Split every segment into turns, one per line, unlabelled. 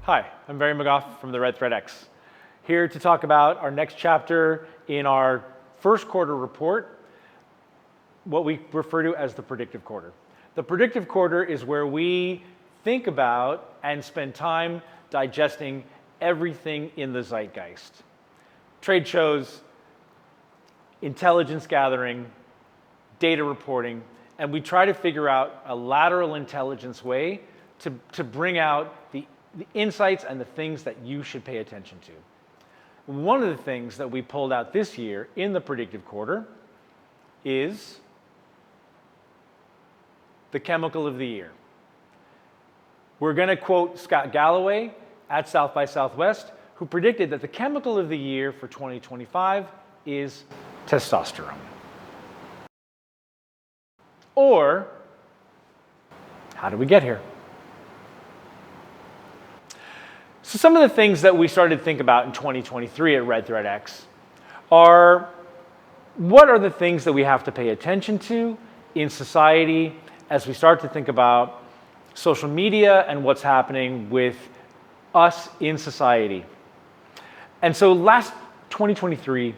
Hi, I'm Barry McGough from the Red Thread X, here to talk about our next chapter in our first quarter report, what we refer to as the Predictive Quarter. The Predictive Quarter is where we think about and spend time digesting everything in the zeitgeist. Trade shows, intelligence gathering, data reporting, and we try to figure out a lateral intelligence way to bring out the insights and the things that you should pay attention to. One of the things that we pulled out this year in the Predictive Quarter is the chemical of the year. We're going to quote Scott Galloway at South by Southwest, who predicted that the chemical of the year for 2025 is testosterone. Or, how did we get here? So some of the things that we started to think about in 2023 at Red Thread X are, what are the things that we have to pay attention to in society as we start to think about social media and what's happening with us in society. And so last 2023,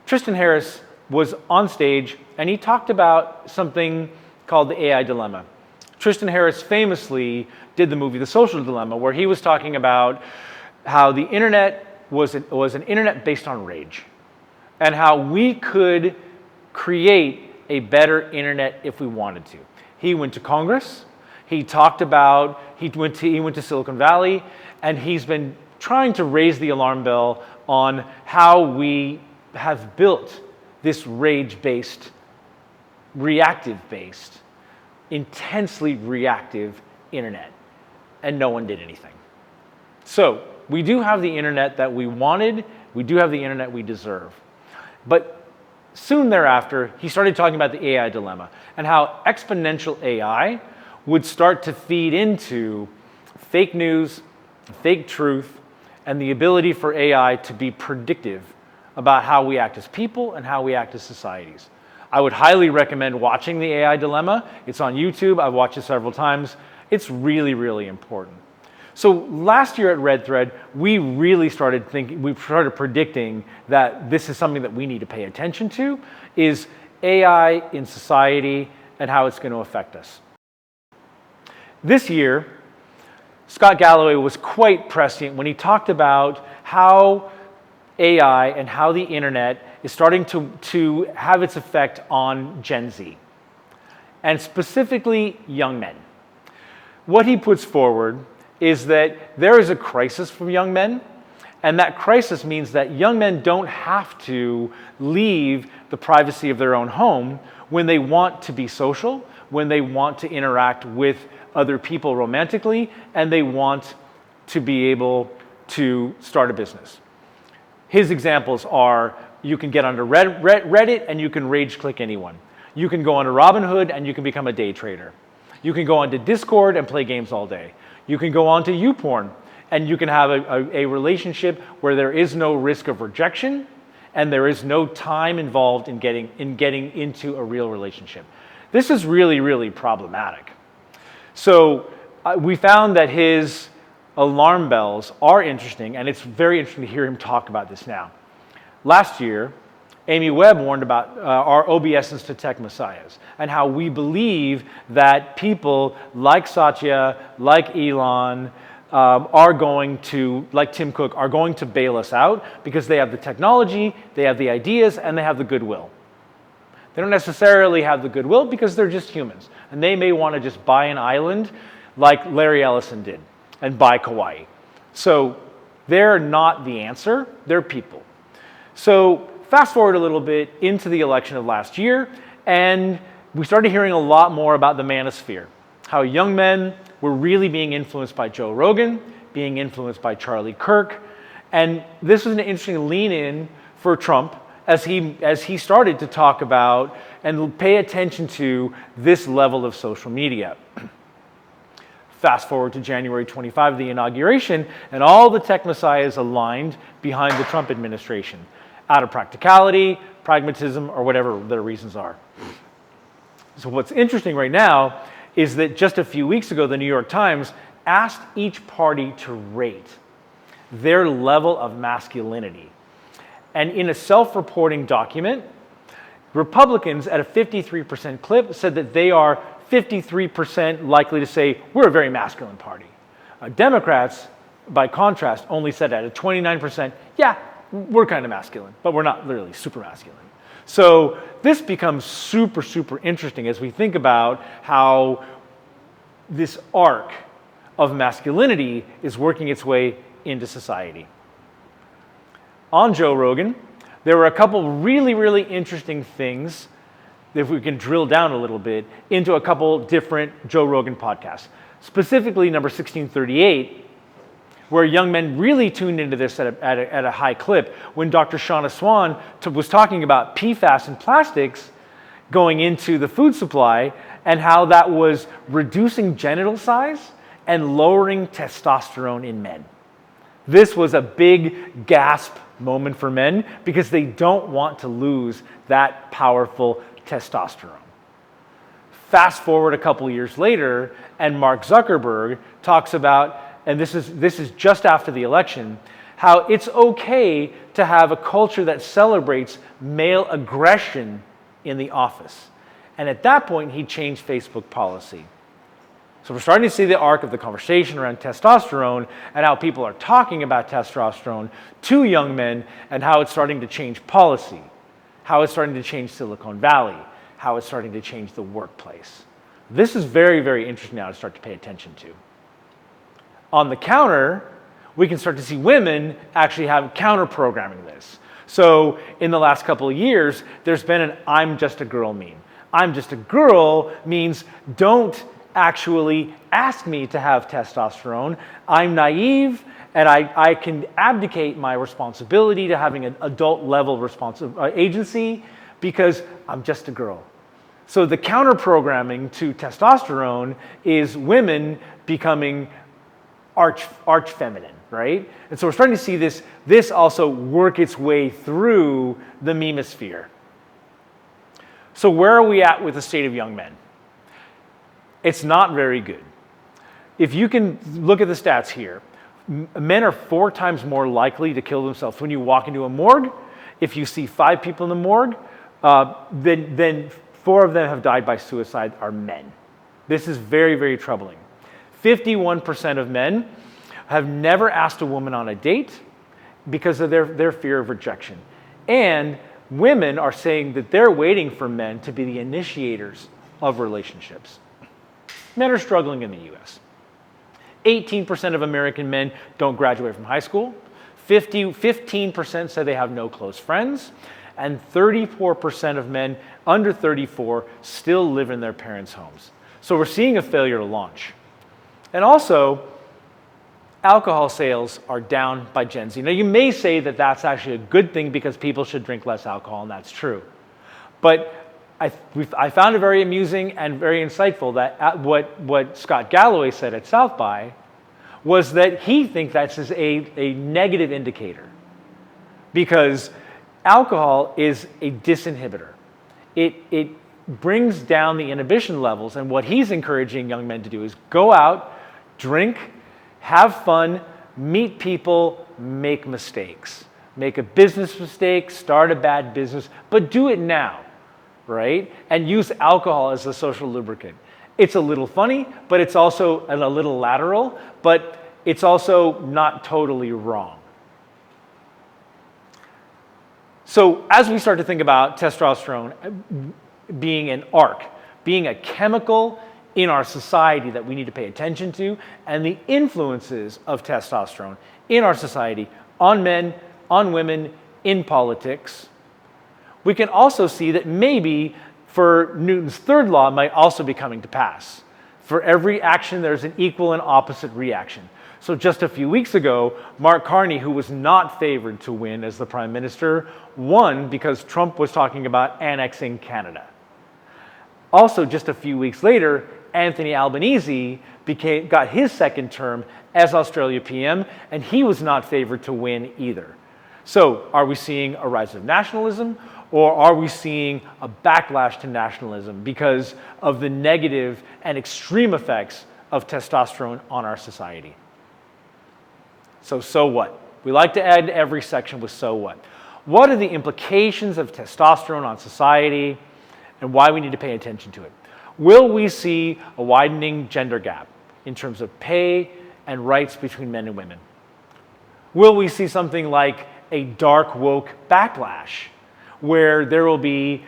Tristan Harris was on stage and he talked about something called the AI dilemma. Tristan Harris famously did the movie The Social Dilemma, where he was talking about how the internet was an internet based on rage, and how we could create a better internet if we wanted to. He went to Congress, he talked about, he went to Silicon Valley, and he's been trying to raise the alarm bell on how we have built this rage-based, reactive-based, intensely reactive internet, and no one did anything. So we do have the internet that we wanted, we do have the internet we deserve. But soon thereafter, he started talking about the AI dilemma and how exponential AI would start to feed into fake news, fake truth, and the ability for AI to be predictive about how we act as people and how we act as societies. I would highly recommend watching the AI dilemma. It's on YouTube. I've watched it several times. It's really, really important. So last year at Red Thread, we really started predicting that this is something that we need to pay attention to, is AI in society and how it's going to affect us. This year, Scott Galloway was quite prescient when he talked about how AI and how the internet is starting to have its effect on Gen Z, and specifically young men. What he puts forward is that there is a crisis for young men, and that crisis means that young men don't have to leave the privacy of their own home when they want to be social, when they want to interact with other people romantically, and they want to be able to start a business. His examples are, you can get onto Reddit and you can rage click anyone. You can go onto Robinhood and you can become a day trader. You can go onto Discord and play games all day. You can go onto YouPorn and you can have a relationship where there is no risk of rejection and there is no time involved in getting into a real relationship. This is really, really problematic. So we found that his alarm bells are interesting, and it's very interesting to hear him talk about this now. Last year, Amy Webb warned about our obeisances to tech messiahs and how we believe that people like Satya, like Elon, like Tim Cook, are going to bail us out because they have the technology, they have the ideas, and they have the goodwill. They don't necessarily have the goodwill because they're just humans, and they may want to just buy an island like Larry Ellison did and buy Kauai. So they're not the answer, they're people. So fast forward a little bit into the election of last year, and we started hearing a lot more about the manosphere, how young men were really being influenced by Joe Rogan, being influenced by Charlie Kirk, and this was an interesting lean in for Trump as he started to talk about and pay attention to this level of social media. Fast forward to January 25, the inauguration, and all the tech messiahs aligned behind the Trump administration, out of practicality, pragmatism, or whatever their reasons are. So what's interesting right now is that just a few weeks ago, the New York Times asked each party to rate their level of masculinity. And in a self-reporting document, Republicans at a 53% clip said that they are 53% likely to say, we're a very masculine party. Democrats, by contrast, only said at a 29%, yeah, we're kind of masculine, but we're not literally super masculine. So this becomes super, super interesting as we think about how this arc of masculinity is working its way into society. On Joe Rogan, there were a couple really, really interesting things, if we can drill down a little bit, into a couple different Joe Rogan podcasts. Specifically, number 1638, where young men really tuned into this at a high clip, when Dr. Shauna Swan was talking about PFAS and plastics going into the food supply and how that was reducing genital size and lowering testosterone in men. This was a big gasp moment for men because they don't want to lose that powerful testosterone. Fast forward a couple years later, and Mark Zuckerberg talks about, and this is just after the election, how it's okay to have a culture that celebrates male aggression in the office. And at that point, he changed Facebook policy. So we're starting to see the arc of the conversation around testosterone and how people are talking about testosterone to young men and how it's starting to change policy, how it's starting to change Silicon Valley, how it's starting to change the workplace. This is very, very interesting now to start to pay attention to. On the counter, we can start to see women actually have counter-programming this. So in the last couple of years, there's been an I'm just a girl meme. I'm just a girl means don't actually ask me to have testosterone. I'm naive and I can abdicate my responsibility to having an adult level agency because I'm just a girl. So the counter-programming to testosterone is women becoming arch feminine, right? And so we're starting to see this also work its way through the memosphere. So where are we at with the state of young men? It's not very good. If you can look at the stats here, men are 4 times more likely to kill themselves. When you walk into a morgue, if you see 5 people in the morgue, then 4 of them have died by suicide are men. This is very, very troubling. 51% of men have never asked a woman on a date because of their fear of rejection. And women are saying that they're waiting for men to be the initiators of relationships. Men are struggling in the US. 18% of American men don't graduate from high school. 15% say they have no close friends. And 34% of men under 34 still live in their parents' homes. So we're seeing a failure to launch. And also, alcohol sales are down by Gen Z. Now, you may say that that's actually a good thing because people should drink less alcohol, and that's true. But I found it very amusing and very insightful that what Scott Galloway said at South by was that he thinks that's a negative indicator because alcohol is a disinhibitor. It brings down the inhibition levels, and what he's encouraging young men to do is go out, drink, have fun, meet people, make mistakes. Make a business mistake, start a bad business, but do it now, right? And use alcohol as a social lubricant. It's a little funny, but it's also a little lateral, but it's also not totally wrong. So as we start to think about testosterone being an arc, being a chemical in our society that we need to pay attention to, and the influences of testosterone in our society on men, on women, in politics, we can also see that maybe for Newton's third law might also be coming to pass. For every action, there's an equal and opposite reaction. So just a few weeks ago, Mark Carney, who was not favored to win as the prime minister, won because Trump was talking about annexing Canada. Also, just a few weeks later, Anthony Albanese got his second term as Australia PM, and he was not favored to win either. So are we seeing a rise of nationalism, or are we seeing a backlash to nationalism because of the negative and extreme effects of testosterone on our society. So what? We like to end every section with so what. What are the implications of testosterone on society and why we need to pay attention to it? Will we see a widening gender gap in terms of pay and rights between men and women? Will we see something like a dark woke backlash where there will be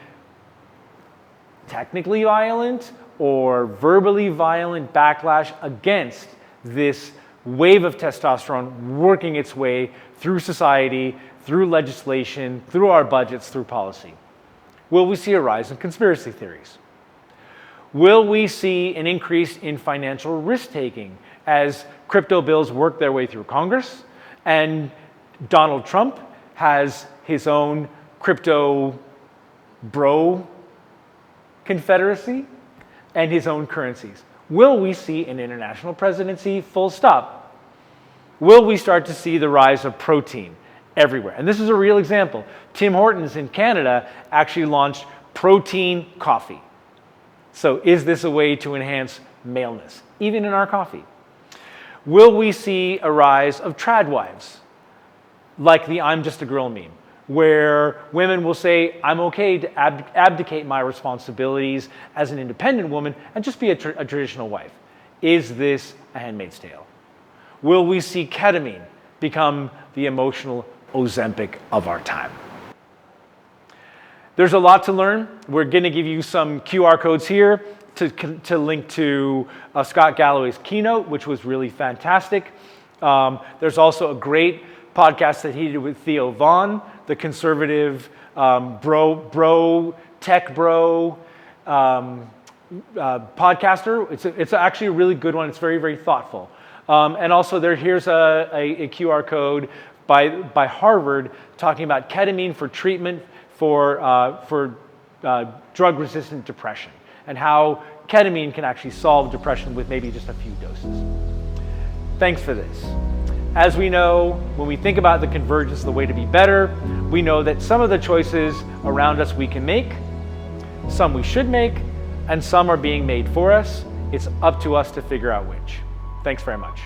technically violent or verbally violent backlash against this wave of testosterone working its way through society, through legislation, through our budgets, through policy? Will we see a rise in conspiracy theories? Will we see an increase in financial risk-taking as crypto bills work their way through Congress and Donald Trump has his own crypto bro confederacy and his own currencies? Will we see an international presidency full stop? Will we start to see the rise of protein everywhere? And this is a real example. Tim Hortons in Canada actually launched protein coffee. So is this a way to enhance maleness, even in our coffee? Will we see a rise of trad wives, like the I'm just a girl meme, where women will say, I'm okay to abdicate my responsibilities as an independent woman and just be a traditional wife? Is this a Handmaid's Tale? Will we see ketamine become the emotional Ozempic of our time? There's a lot to learn. We're going to give you some QR codes here to link to Scott Galloway's keynote, which was really fantastic. There's also a great podcast that he did with Theo Vaughn, the conservative tech bro podcaster. It's actually a really good one. It's very, very thoughtful. And also here's a QR code by Harvard talking about ketamine for treatment for drug-resistant depression and how ketamine can actually solve depression with maybe just a few doses. Thanks for this. As we know, when we think about the convergence, the way to be better, we know that some of the choices around us we can make, some we should make, and some are being made for us. It's up to us to figure out which. Thanks very much.